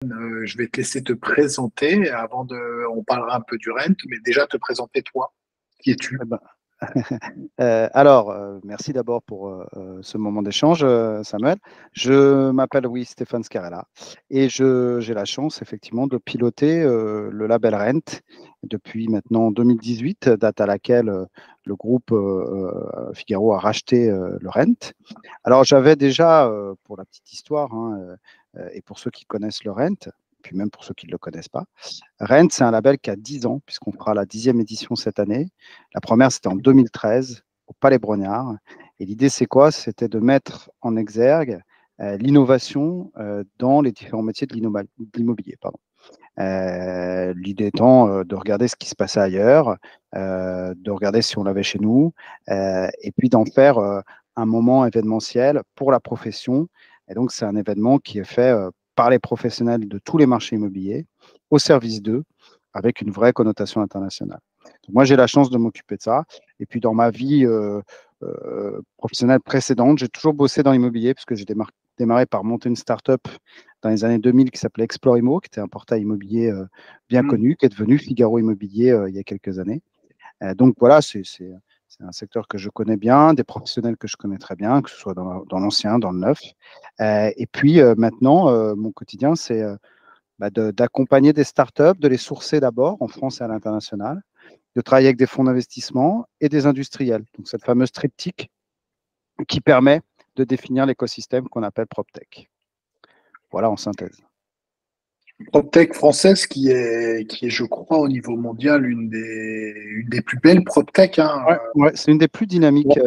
Je vais te laisser te présenter on parlera un peu du rent, mais déjà te présenter toi. Qui es-tu? Eh ben, merci d'abord pour ce moment d'échange, Samuel. Je m'appelle, oui, Stéphane Scarella et j'ai la chance effectivement de piloter le label Rent depuis maintenant 2018, date à laquelle le groupe Figaro a racheté le Rent. Alors j'avais déjà, pour la petite histoire, hein, et pour ceux qui connaissent le Rent, puis même pour ceux qui ne le connaissent pas, Rent, c'est un label qui a 10 ans, puisqu'on fera la 10e édition cette année. La première, c'était en 2013, au Palais Brognard. Et l'idée, c'est quoi? C'était de mettre en exergue l'innovation dans les différents métiers de l'immobilier. L'idée étant de regarder ce qui se passait ailleurs, de regarder si on l'avait chez nous, et puis d'en faire un moment événementiel pour la profession. Et donc, c'est un événement qui est fait par les professionnels de tous les marchés immobiliers, au service d'eux, avec une vraie connotation internationale. Donc, moi, j'ai la chance de m'occuper de ça. Et puis, dans ma vie professionnelle précédente, j'ai toujours bossé dans l'immobilier, puisque j'ai démarré par monter une start-up dans les années 2000 qui s'appelait Explore Immo, qui était un portail immobilier bien connu, qui est devenu Figaro Immobilier il y a quelques années. Donc voilà, c'est un secteur que je connais bien, des professionnels que je connais très bien, que ce soit dans l'ancien, dans le neuf. Et puis maintenant, mon quotidien, c'est d'accompagner des startups, de les sourcer d'abord en France et à l'international, de travailler avec des fonds d'investissement et des industriels. Donc cette fameuse triptyque qui permet de définir l'écosystème qu'on appelle PropTech. Voilà en synthèse. PropTech française qui est, je crois, au niveau mondial, une des plus belles PropTech, hein. Ouais, ouais, c'est une des plus dynamiques.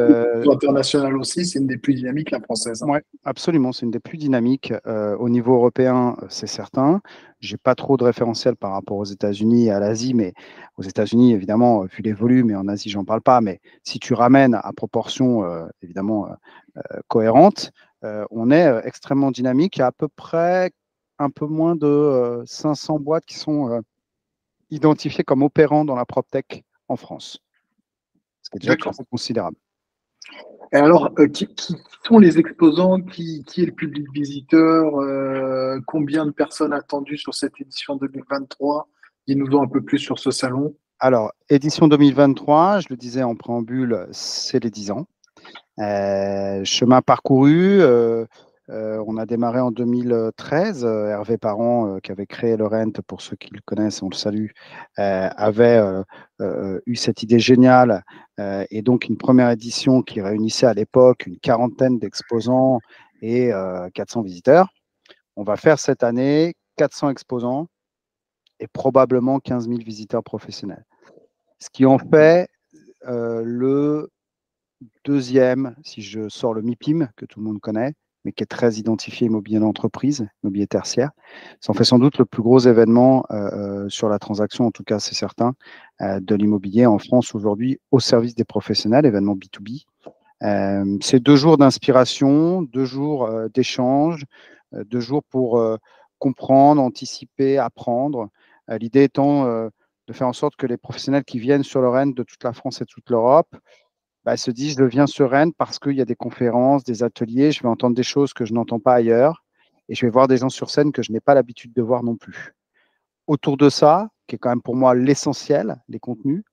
Internationale aussi, c'est une des plus dynamiques, la française, hein. Ouais, absolument, c'est une des plus dynamiques au niveau européen, c'est certain. J'ai pas trop de référentiel par rapport aux États-Unis et à l'Asie, mais aux États-Unis, évidemment, vu les volumes, et en Asie, j'en parle pas. Mais si tu ramènes à proportion évidemment cohérente, on est extrêmement dynamique. Il y a à peu près un peu moins de 500 boîtes qui sont identifiées comme opérant dans la PropTech en France, ce qui est déjà D'accord. assez considérable. Et alors, qui sont les exposants? Qui est le public visiteur? Combien de personnes attendues sur cette édition 2023? Dis-nous un peu plus sur ce salon. Alors, édition 2023, je le disais en préambule, c'est les 10 ans. Chemin parcouru, on a démarré en 2013. Hervé Parent, qui avait créé le Rent, pour ceux qui le connaissent, on le salue, avait eu cette idée géniale et donc une première édition qui réunissait à l'époque une quarantaine d'exposants et 400 visiteurs. On va faire cette année 400 exposants et probablement 15 000 visiteurs professionnels. Ce qui en fait le deuxième, si je sors le MIPIM, que tout le monde connaît, mais qui est très identifié immobilier d'entreprise, immobilier tertiaire. Ça en fait sans doute le plus gros événement sur la transaction, en tout cas c'est certain, de l'immobilier en France aujourd'hui au service des professionnels, événement B2B. C'est 2 jours d'inspiration, 2 jours d'échange, 2 jours pour comprendre, anticiper, apprendre. L'idée étant de faire en sorte que les professionnels qui viennent sur le Rennes de toute la France et de toute l'Europe se disent, je viens sur Rennes parce qu'il y a des conférences, des ateliers, je vais entendre des choses que je n'entends pas ailleurs et je vais voir des gens sur scène que je n'ai pas l'habitude de voir non plus. Autour de ça, qui est quand même pour moi l'essentiel, les contenus,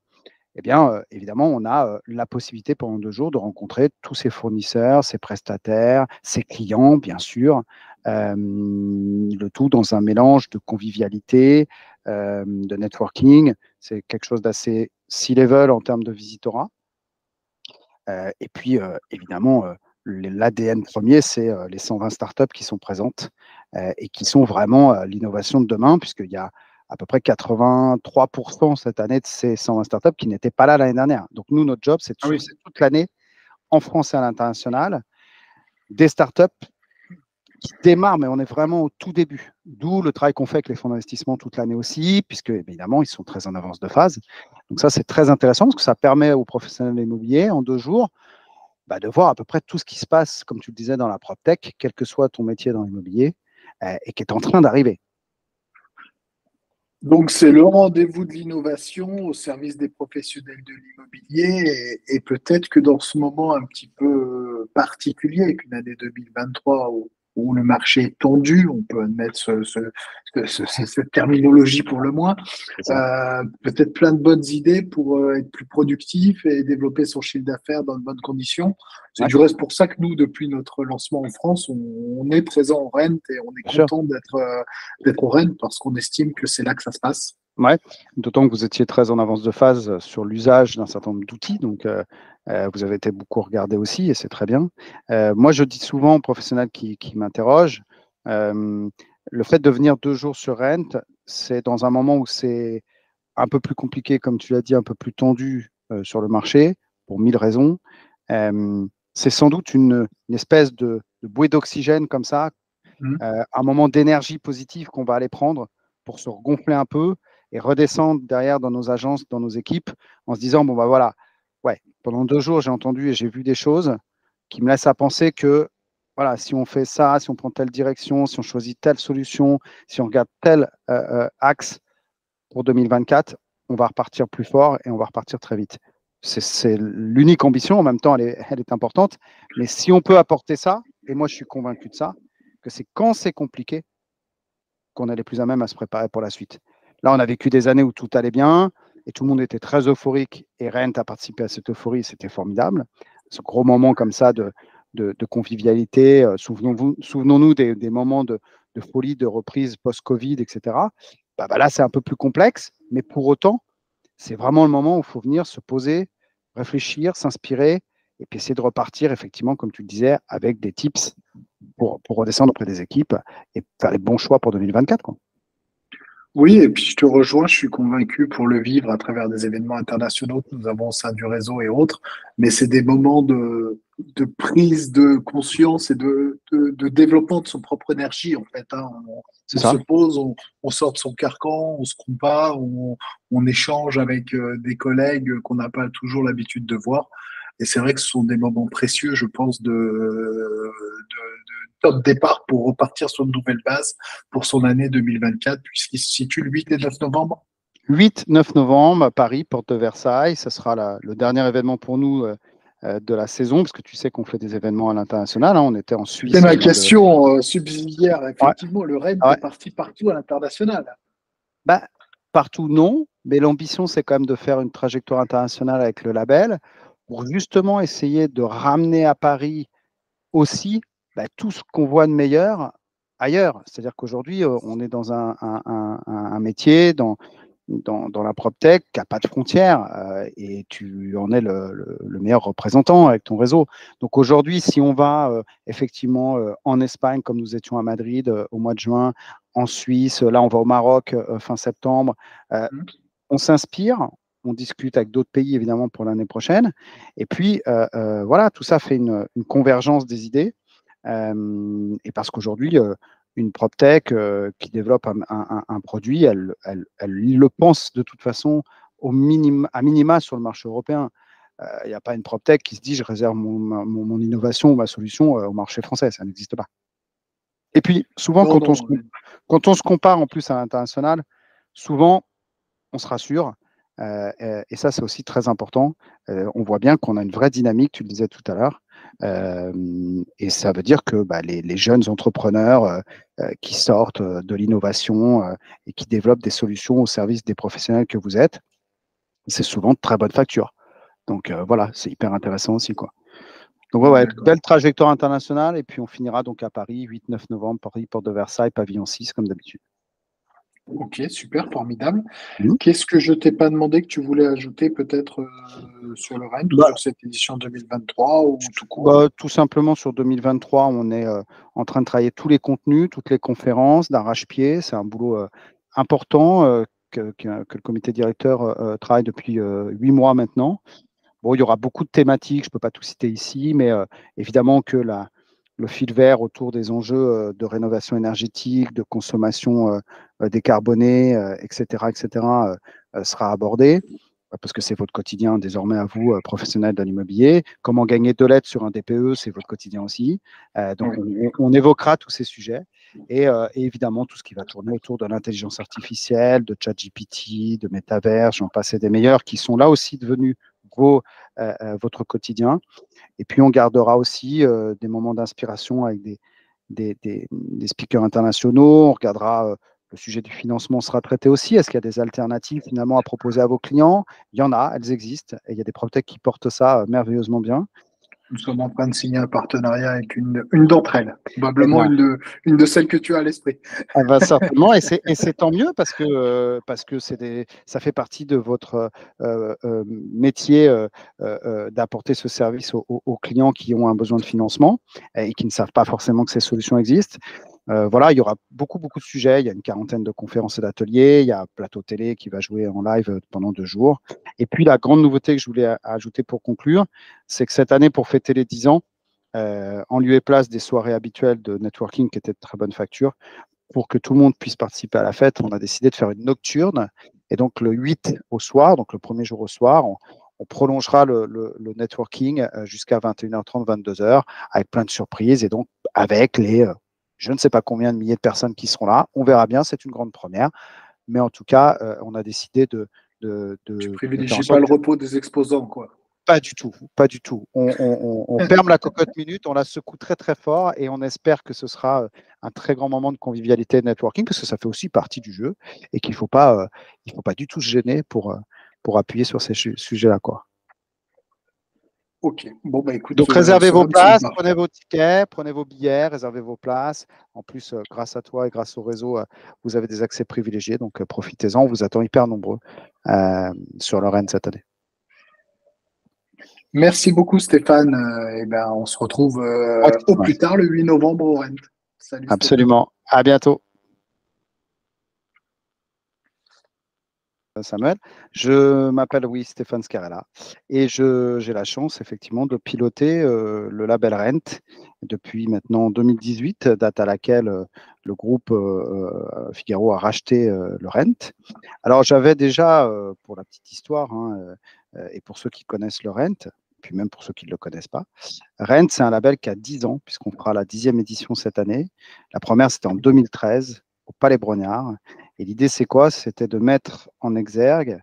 eh bien, évidemment, on a la possibilité pendant 2 jours de rencontrer tous ses fournisseurs, ses prestataires, ses clients, bien sûr, le tout dans un mélange de convivialité, de networking. C'est quelque chose d'assez C-level en termes de visitorat. Et puis, évidemment, l'ADN premier, c'est les 120 startups qui sont présentes et qui sont vraiment l'innovation de demain, puisqu'il y a à peu près 83% cette année de ces 120 startups qui n'étaient pas là l'année dernière. Donc, nous, notre job, c'est de Ah oui. sourcer toute l'année en France et à l'international des startups qui démarrent, mais on est vraiment au tout début. D'où le travail qu'on fait avec les fonds d'investissement toute l'année aussi, puisque évidemment, ils sont très en avance de phase. Donc ça, c'est très intéressant parce que ça permet aux professionnels de l'immobilier, en 2 jours, de voir à peu près tout ce qui se passe, comme tu le disais, dans la PropTech, quel que soit ton métier dans l'immobilier, et qui est en train d'arriver. Donc, c'est le rendez-vous de l'innovation au service des professionnels de l'immobilier et peut-être que dans ce moment un petit peu particulier, qu'une année 2023 où où le marché est tendu, on peut admettre cette terminologie pour le moins. C'est ça. Peut-être plein de bonnes idées pour être plus productif et développer son chiffre d'affaires dans de bonnes conditions. C'est Ouais, du reste pour ça que nous, depuis notre lancement en France, on est présent au Rennes et on est bien sûr. content d'être au Rennes parce qu'on estime que c'est là que ça se passe. Ouais, d'autant que vous étiez très en avance de phase sur l'usage d'un certain nombre d'outils, donc vous avez été beaucoup regardé aussi, et c'est très bien. Moi, je dis souvent aux professionnels qui m'interrogent, le fait de venir 2 jours sur Rent, c'est dans un moment où c'est un peu plus compliqué, comme tu l'as dit, un peu plus tendu sur le marché, pour 1000 raisons. C'est sans doute une espèce de bouée d'oxygène comme ça, Mmh. un moment d'énergie positive qu'on va aller prendre pour se regonfler un peu et redescendre derrière dans nos agences, dans nos équipes, en se disant, bon, bah voilà, ouais, pendant 2 jours, j'ai entendu et j'ai vu des choses qui me laissent à penser que, voilà, si on fait ça, si on prend telle direction, si on choisit telle solution, si on regarde tel axe pour 2024, on va repartir plus fort et on va repartir très vite. C'est l'unique ambition, en même temps, elle est importante, mais si on peut apporter ça, et moi je suis convaincu de ça, que c'est quand c'est compliqué qu'on est les plus à même à se préparer pour la suite. Là, on a vécu des années où tout allait bien et tout le monde était très euphorique et Rent a participé à cette euphorie, c'était formidable. Ce gros moment comme ça de convivialité, souvenons-nous des moments de folie, de reprise post-Covid, etc. Bah là, c'est un peu plus complexe, mais pour autant, c'est vraiment le moment où il faut venir se poser, réfléchir, s'inspirer et puis essayer de repartir, effectivement, comme tu le disais, avec des tips pour redescendre auprès des équipes et faire les bons choix pour 2024, quoi. Oui, et puis je te rejoins, je suis convaincu pour le vivre à travers des événements internationaux que nous avons au sein du réseau et autres, mais c'est des moments de prise de conscience et de développement de son propre énergie, en fait, hein. C'est On se ça. pose, on sort de son carcan, on se combat, on échange avec des collègues qu'on n'a pas toujours l'habitude de voir. Et c'est vrai que ce sont des moments précieux, je pense, de top départ pour repartir sur une nouvelle base pour son année 2024, puisqu'il se situe le 8 et 9 novembre. 8-9 novembre à Paris, porte de Versailles. Ce sera le dernier événement pour nous de la saison, parce que tu sais qu'on fait des événements à l'international, hein. On était en C'était Suisse au ma mois de. question subsidiaire. Ouais, Effectivement, le Rennes ouais. est parti partout à l'international. Bah, partout, non, mais l'ambition, c'est quand même de faire une trajectoire internationale avec le label pour justement essayer de ramener à Paris aussi tout ce qu'on voit de meilleur ailleurs. C'est-à-dire qu'aujourd'hui, on est dans un métier, dans la PropTech qui n'a pas de frontières et tu en es le meilleur représentant avec ton réseau. Donc aujourd'hui, si on va effectivement en Espagne, comme nous étions à Madrid au mois de juin, en Suisse, là on va au Maroc fin septembre, on s'inspire, on discute avec d'autres pays évidemment pour l'année prochaine. Et puis voilà, tout ça fait une convergence des idées. Et parce qu'aujourd'hui, une PropTech qui développe un produit, elle le pense de toute façon à minima sur le marché européen. Il n'y a pas une PropTech qui se dit je réserve mon innovation ou ma solution au marché français, ça n'existe pas. Et puis souvent, Non, non. quand on se compare en plus à l'international, souvent on se rassure. Et ça, c'est aussi très important. On voit bien qu'on a une vraie dynamique, tu le disais tout à l'heure. Et ça veut dire que les jeunes entrepreneurs qui sortent de l'innovation et qui développent des solutions au service des professionnels que vous êtes, c'est souvent de très bonne facture. Donc voilà, c'est hyper intéressant aussi, quoi. Donc ouais, D'accord. belle trajectoire internationale. Et puis on finira donc à Paris, 8-9 novembre, Paris, Porte de Versailles, pavillon 6, comme d'habitude. Ok, super, formidable. Mmh. Qu'est-ce que je t'ai pas demandé que tu voulais ajouter peut-être sur le Rennes ou Bah, sur cette édition 2023 ou tout court? Tout simplement sur 2023, on est en train de travailler tous les contenus, toutes les conférences d'arrache-pied. C'est un boulot important que le comité directeur travaille depuis 8 mois maintenant. Bon, il y aura beaucoup de thématiques, je ne peux pas tout citer ici, mais évidemment que le fil vert autour des enjeux de rénovation énergétique, de consommation décarbonée, etc., etc., sera abordé parce que c'est votre quotidien désormais à vous, professionnels de l'immobilier. Comment gagner 2 lettres sur un DPE, c'est votre quotidien aussi. Donc, Oui. on évoquera tous ces sujets et évidemment tout ce qui va tourner autour de l'intelligence artificielle, de ChatGPT, de métavers, j'en passe et des meilleurs, qui sont là aussi devenus votre quotidien. Et puis, on gardera aussi des moments d'inspiration avec des speakers internationaux. On regardera le sujet du financement sera traité aussi. Est-ce qu'il y a des alternatives finalement à proposer à vos clients? Il y en a, elles existent, et il y a des PropTech qui portent ça merveilleusement bien. Nous sommes en train de signer un partenariat avec une d'entre elles, Eh probablement bien, une de celles que tu as à l'esprit. ah bah, certainement, et c'est tant mieux parce que ça fait partie de votre métier d'apporter ce service aux clients qui ont un besoin de financement et qui ne savent pas forcément que ces solutions existent. Voilà, il y aura beaucoup de sujets. Il y a une quarantaine de conférences et d'ateliers. Il y a Plateau Télé qui va jouer en live pendant 2 jours. Et puis, la grande nouveauté que je voulais ajouter pour conclure, c'est que cette année, pour fêter les 10 ans, en lieu et place des soirées habituelles de networking qui étaient de très bonne facture, pour que tout le monde puisse participer à la fête, on a décidé de faire une nocturne. Et donc, le 8 au soir, donc le premier jour au soir, on prolongera le networking jusqu'à 21h30, 22h, avec plein de surprises. Et donc, avec les je ne sais pas combien de milliers de personnes qui seront là, on verra bien, c'est une grande première. Mais en tout cas, on a décidé Tu de faire en privilégies pas sorte le que repos des exposants, quoi. pas du tout, pas du tout. On ferme la cocotte minute, on la secoue très très fort et on espère que ce sera un très grand moment de convivialité et de networking parce que ça fait aussi partie du jeu et qu'il il faut pas du tout se gêner pour appuyer sur ces sujets-là, quoi. Ok, bon, bah écoute, Donc réservez vos cela me semble places, parfait. prenez vos tickets, prenez vos billets, réservez vos places. En plus, grâce à toi et grâce au réseau, vous avez des accès privilégiés, donc profitez-en. On vous attend hyper nombreux sur le Rennes cette année. Merci beaucoup, Stéphane. Et ben, on se retrouve au Ouais, plus tard le 8 novembre au Rennes. Salut, Stéphane. absolument. À bientôt. Samuel. Je m'appelle, oui, Stéphane Scarella et j'ai la chance effectivement de piloter le label Rent depuis maintenant 2018, date à laquelle le groupe Figaro a racheté le Rent. Alors j'avais déjà, pour la petite histoire, hein, et pour ceux qui connaissent le Rent, puis même pour ceux qui ne le connaissent pas, Rent, c'est un label qui a 10 ans, puisqu'on fera la 10e édition cette année. La première, c'était en 2013, au Palais Brognard. Et l'idée, c'est quoi? C'était de mettre en exergue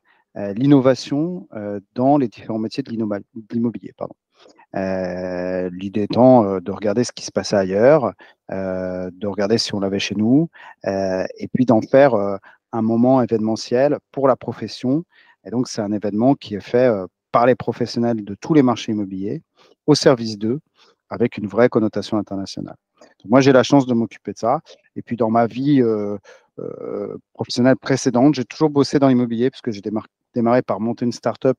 l'innovation dans les différents métiers de l'immobilier. L'idée étant de regarder ce qui se passait ailleurs, de regarder si on l'avait chez nous, et puis d'en faire un moment événementiel pour la profession. Et donc, c'est un événement qui est fait par les professionnels de tous les marchés immobiliers, au service d'eux, avec une vraie connotation internationale. Donc, moi, j'ai la chance de m'occuper de ça. Et puis, dans ma vie professionnelle précédente, j'ai toujours bossé dans l'immobilier, puisque j'ai démarré par monter une start-up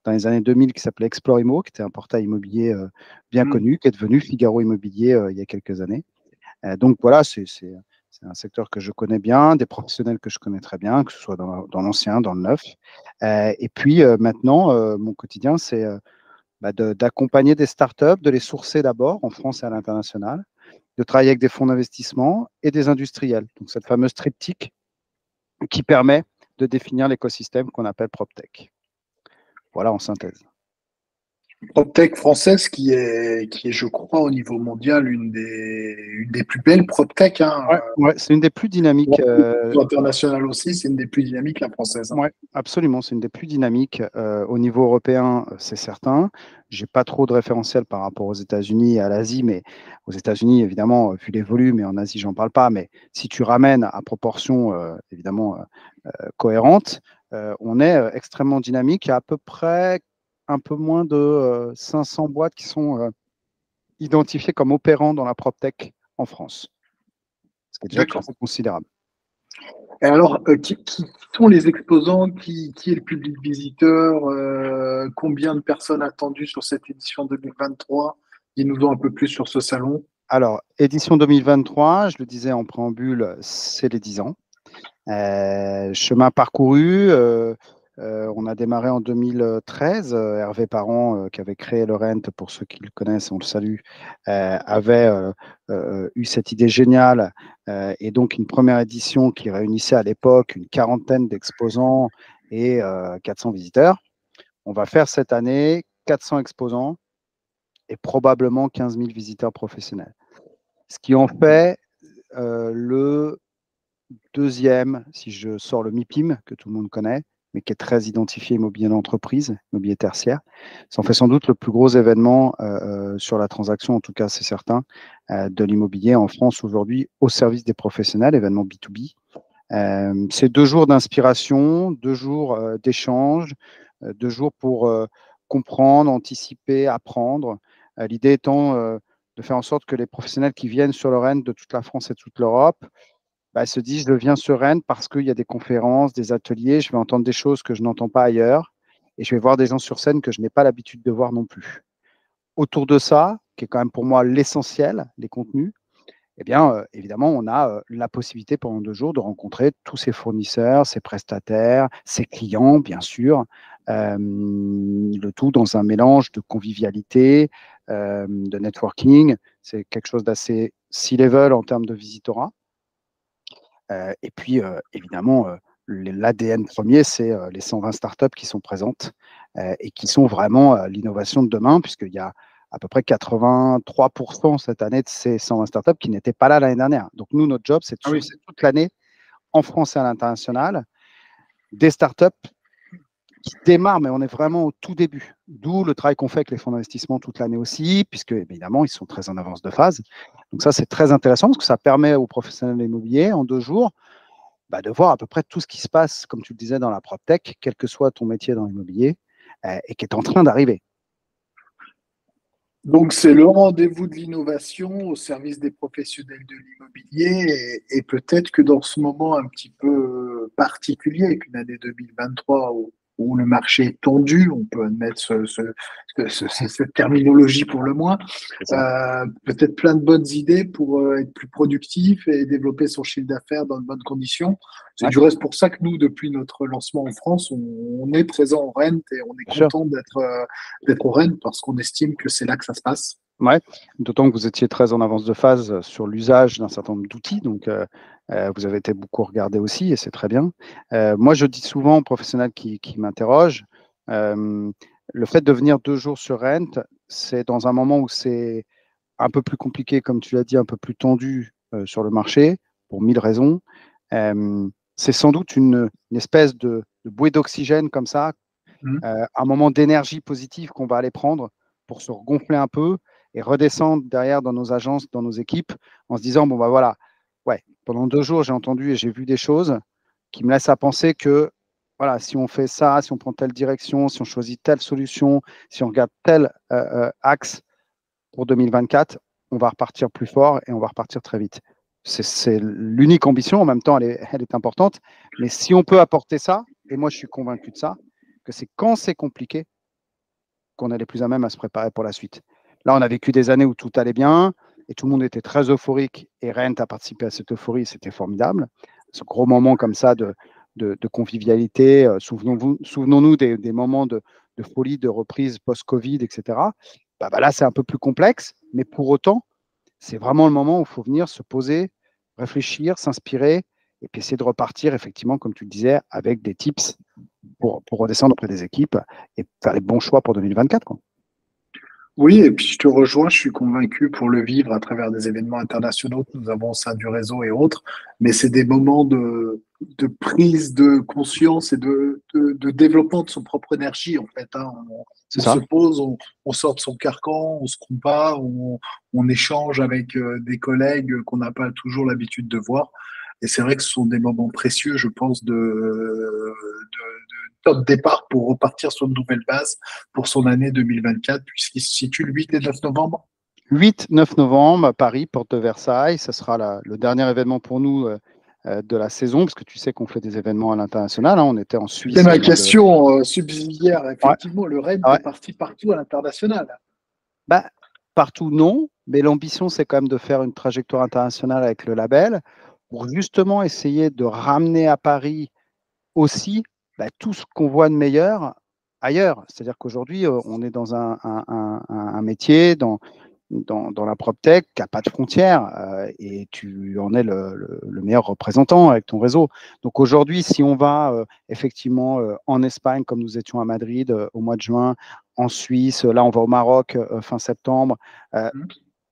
dans les années 2000 qui s'appelait Explore Immo, qui était un portail immobilier bien connu, qui est devenu Figaro Immobilier il y a quelques années. Donc voilà, c'est un secteur que je connais bien, des professionnels que je connais très bien, que ce soit dans l'ancien, dans le neuf. Et puis maintenant, mon quotidien, c'est d'accompagner des startups, de les sourcer d'abord en France et à l'international, de travailler avec des fonds d'investissement et des industriels. Donc cette fameuse triptyque qui permet de définir l'écosystème qu'on appelle PropTech. Voilà en synthèse. PropTech française je crois, au niveau mondial, une des plus belles PropTech. Hein. Ouais, c'est une des plus dynamiques. Internationale aussi, c'est une des plus dynamiques, la française. Hein. Ouais, absolument, c'est une des plus dynamiques au niveau européen, c'est certain. J'ai pas trop de référentiel par rapport aux États-Unis et à l'Asie, mais aux États-Unis, évidemment, vu les volumes, et en Asie, j'en parle pas. Mais si tu ramènes à proportion, évidemment, cohérente, on est extrêmement dynamique. Il y a à peu près un peu moins de 500 boîtes qui sont identifiées comme opérant dans la PropTech en France, ce qui est déjà D'accord. assez considérable. Et alors, qui sont les exposants? Qui est le public visiteur? Combien de personnes attendues sur cette édition 2023? Dis-nous un peu plus sur ce salon. Alors, édition 2023, je le disais en préambule, c'est les 10 ans. Chemin parcouru, on a démarré en 2013. Hervé Parent, qui avait créé le Rent, pour ceux qui le connaissent, on le salue, avait eu cette idée géniale et donc une première édition qui réunissait à l'époque une quarantaine d'exposants et 400 visiteurs. On va faire cette année 400 exposants et probablement 15 000 visiteurs professionnels. Ce qui en fait le deuxième, si je sors le MIPIM, que tout le monde connaît, mais qui est très identifié immobilier d'entreprise, immobilier tertiaire. Ça en fait sans doute le plus gros événement sur la transaction, en tout cas c'est certain, de l'immobilier en France aujourd'hui au service des professionnels, événement B2B. C'est 2 jours d'inspiration, 2 jours d'échange, 2 jours pour comprendre, anticiper, apprendre. L'idée étant de faire en sorte que les professionnels qui viennent sur le Rennes de toute la France et de toute l'Europe se disent, je viens sur Rennes parce qu'il y a des conférences, des ateliers, je vais entendre des choses que je n'entends pas ailleurs et je vais voir des gens sur scène que je n'ai pas l'habitude de voir non plus. Autour de ça, qui est quand même pour moi l'essentiel, les contenus, eh bien, évidemment, on a la possibilité pendant 2 jours de rencontrer tous ses fournisseurs, ses prestataires, ses clients, bien sûr, le tout dans un mélange de convivialité, de networking. C'est quelque chose d'assez C-level en termes de visitorat. Et puis, évidemment, l'ADN premier, c'est les 120 startups qui sont présentes et qui sont vraiment l'innovation de demain, puisqu'il y a à peu près 83% cette année de ces 120 startups qui n'étaient pas là l'année dernière. Donc, nous, notre job, c'est de sourcer toute l'année en France et à l'international des startups qui démarrent, mais on est vraiment au tout début. D'où le travail qu'on fait avec les fonds d'investissement toute l'année aussi, puisque évidemment, ils sont très en avance de phase. Donc, ça, c'est très intéressant parce que ça permet aux professionnels de l'immobilier, en 2 jours, de voir à peu près tout ce qui se passe, comme tu le disais, dans la PropTech, quel que soit ton métier dans l'immobilier, et qui est en train d'arriver. Donc, c'est le rendez-vous de l'innovation au service des professionnels de l'immobilier et peut-être que dans ce moment un petit peu particulier, avec une année 2023 où le marché est tendu, on peut admettre cette terminologie pour le moins, peut-être plein de bonnes idées pour être plus productif et développer son chiffre d'affaires dans de bonnes conditions. C'est du reste pour ça que nous, depuis notre lancement en France, on est présent en Rennes et on est content d'être au Rennes parce qu'on estime que c'est là que ça se passe. Ouais, d'autant que vous étiez très en avance de phase sur l'usage d'un certain nombre d'outils, donc vous avez été beaucoup regardé aussi et c'est très bien. Moi, je dis souvent aux professionnels qui m'interrogent, le fait de venir 2 jours sur Rennes, c'est dans un moment où c'est un peu plus compliqué, comme tu l'as dit, un peu plus tendu sur le marché, pour 1000 raisons. C'est sans doute une espèce de bouée d'oxygène comme ça, un moment d'énergie positive qu'on va aller prendre pour se regonfler un peu et redescendre derrière dans nos agences, dans nos équipes, en se disant, bon, voilà, ouais, pendant 2 jours, j'ai entendu et j'ai vu des choses qui me laissent à penser que, voilà, si on fait ça, si on prend telle direction, si on choisit telle solution, si on regarde tel axe pour 2024, on va repartir plus fort et on va repartir très vite. C'est l'unique ambition, en même temps, elle est importante, mais si on peut apporter ça, et moi je suis convaincu de ça, que c'est quand c'est compliqué qu'on est les plus à même à se préparer pour la suite. Là, on a vécu des années où tout allait bien et tout le monde était très euphorique et Rennes a participé à cette euphorie, c'était formidable. Ce gros moment comme ça de convivialité, souvenons-nous des moments de folie, de reprise post-Covid, etc. Là, c'est un peu plus complexe, mais pour autant, c'est vraiment le moment où il faut venir se poser, réfléchir, s'inspirer et puis essayer de repartir, effectivement, comme tu le disais, avec des tips pour redescendre auprès des équipes et faire les bons choix pour 2024, quoi. Oui, et puis je te rejoins, je suis convaincu pour le vivre à travers des événements internationaux que nous avons au sein du réseau et autres, mais c'est des moments de prise de conscience et de développement de son propre énergie, en fait. On se pose, on sort de son carcan, on se combat, on échange avec des collègues qu'on n'a pas toujours l'habitude de voir. Et c'est vrai que ce sont des moments précieux, je pense, de top départ pour repartir sur une nouvelle base pour son année 2024, puisqu'il se situe le 8 et 9 novembre. 8-9 novembre, à Paris, porte de Versailles. Ce sera le dernier événement pour nous de la saison, parce que tu sais qu'on fait des événements à l'international. On était en Suisse. C'est ma question subsidiaire. Effectivement, le Rennes est parti partout à l'international. Partout, non. Mais l'ambition, c'est quand même de faire une trajectoire internationale avec le label pour justement essayer de ramener à Paris aussi tout ce qu'on voit de meilleur ailleurs. C'est-à-dire qu'aujourd'hui, on est dans un métier, dans la PropTech, qui n'a pas de frontières et tu en es le meilleur représentant avec ton réseau. Donc aujourd'hui, si on va effectivement en Espagne, comme nous étions à Madrid au mois de juin, en Suisse, là on va au Maroc fin septembre,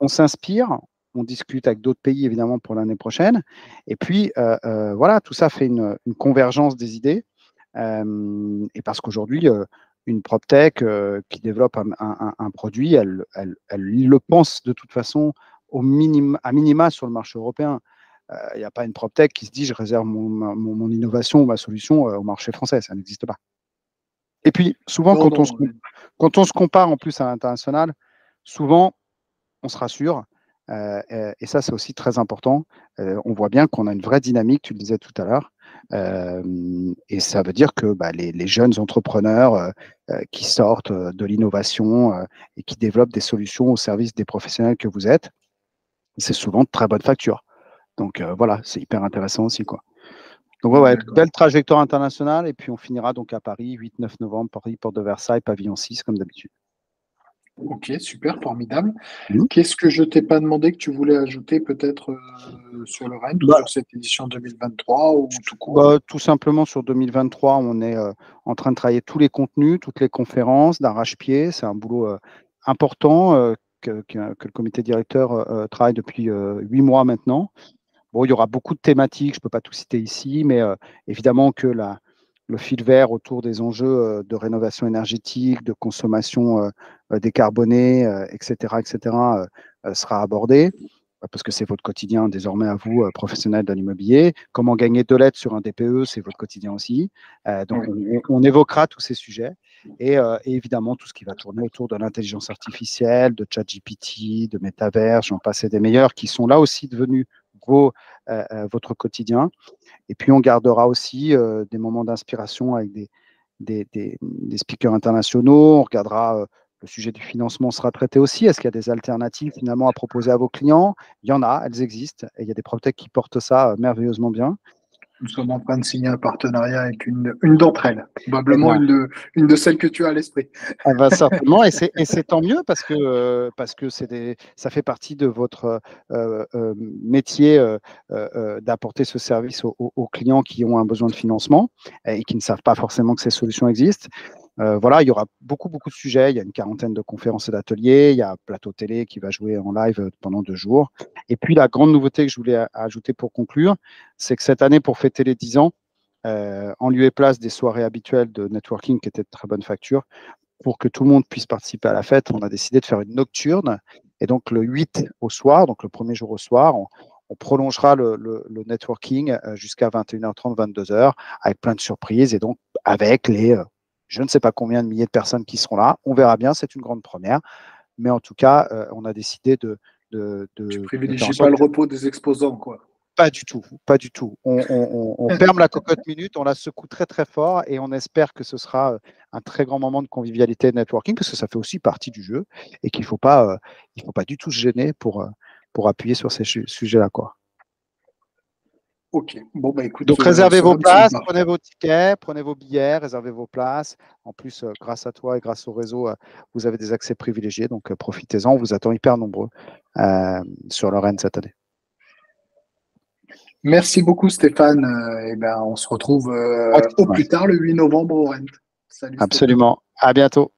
on s'inspire, on discute avec d'autres pays évidemment pour l'année prochaine. Et puis voilà, tout ça fait une convergence des idées. Et parce qu'aujourd'hui, une PropTech qui développe un produit, elle le pense de toute façon à minima sur le marché européen. Il n'y a pas une PropTech qui se dit je réserve mon innovation ou ma solution au marché français, ça n'existe pas. Et puis souvent, Non, quand on se compare en plus à l'international, souvent on se rassure. Et ça, c'est aussi très important. On voit bien qu'on a une vraie dynamique, tu le disais tout à l'heure. Et ça veut dire que les jeunes entrepreneurs qui sortent de l'innovation et qui développent des solutions au service des professionnels que vous êtes, c'est souvent de très bonne facture. Donc voilà, c'est hyper intéressant aussi, quoi. Donc ouais, belle trajectoire internationale. Et puis on finira donc à Paris, 8-9 novembre, Paris, Porte de Versailles, pavillon 6, comme d'habitude. Ok, super, formidable. Mmh. Qu'est-ce que je t'ai pas demandé que tu voulais ajouter peut-être sur le Rent ou Bah, sur cette édition 2023 ou tout court? tout simplement sur 2023, on est en train de travailler tous les contenus, toutes les conférences d'arrache-pied. C'est un boulot important que le comité directeur travaille depuis 8 mois maintenant. Bon, il y aura beaucoup de thématiques, je ne peux pas tout citer ici, mais évidemment que le fil vert autour des enjeux de rénovation énergétique, de consommation décarbonée, etc., sera abordé, parce que c'est votre quotidien désormais à vous, professionnels de l'immobilier. Comment gagner 2 lettres sur un DPE, c'est votre quotidien aussi. Donc, on évoquera tous ces sujets et évidemment tout ce qui va tourner autour de l'intelligence artificielle, de ChatGPT, de métavers, j'en passe et des meilleurs, qui sont là aussi devenus votre quotidien. Et puis, on gardera aussi des moments d'inspiration avec des speakers internationaux. On regardera le sujet du financement sera traité aussi. Est-ce qu'il y a des alternatives finalement à proposer à vos clients? Il y en a, elles existent. Et il y a des PropTech qui portent ça merveilleusement bien. Nous sommes en train de signer un partenariat avec une d'entre elles, Eh probablement bien, une de celles que tu as à l'esprit. certainement, et c'est tant mieux parce que ça fait partie de votre métier d'apporter ce service aux clients qui ont un besoin de financement et qui ne savent pas forcément que ces solutions existent. Voilà, il y aura beaucoup de sujets. Il y a une quarantaine de conférences et d'ateliers. Il y a Plateau Télé qui va jouer en live pendant 2 jours. Et puis, la grande nouveauté que je voulais ajouter pour conclure, c'est que cette année, pour fêter les 10 ans, en lieu et place des soirées habituelles de networking qui étaient de très bonne facture, pour que tout le monde puisse participer à la fête, on a décidé de faire une nocturne. Et donc, le 8 au soir, donc le premier jour au soir, on prolongera le networking jusqu'à 21h30, 22h, avec plein de surprises et donc avec les je ne sais pas combien de milliers de personnes qui seront là. On verra bien, c'est une grande première. Mais en tout cas, on a décidé de Tu faire en privilégies pas sorte le que repos des exposants, quoi. pas du tout, pas du tout. On ferme la cocotte minute, on la secoue très très fort et on espère que ce sera un très grand moment de convivialité et de networking parce que ça fait aussi partie du jeu et qu'il il faut pas du tout se gêner pour appuyer sur ces sujets-là, quoi. Ok, bon, bah écoute, Donc réservez vos cela me semble places, parfait. prenez vos tickets, prenez vos billets, réservez vos places. En plus, grâce à toi et grâce au réseau, vous avez des accès privilégiés, donc profitez-en. On vous attend hyper nombreux sur le Rennes cette année. Merci beaucoup, Stéphane. Et ben, on se retrouve au plus tard le 8 novembre au Rent. Salut, Stéphane. Absolument. À bientôt.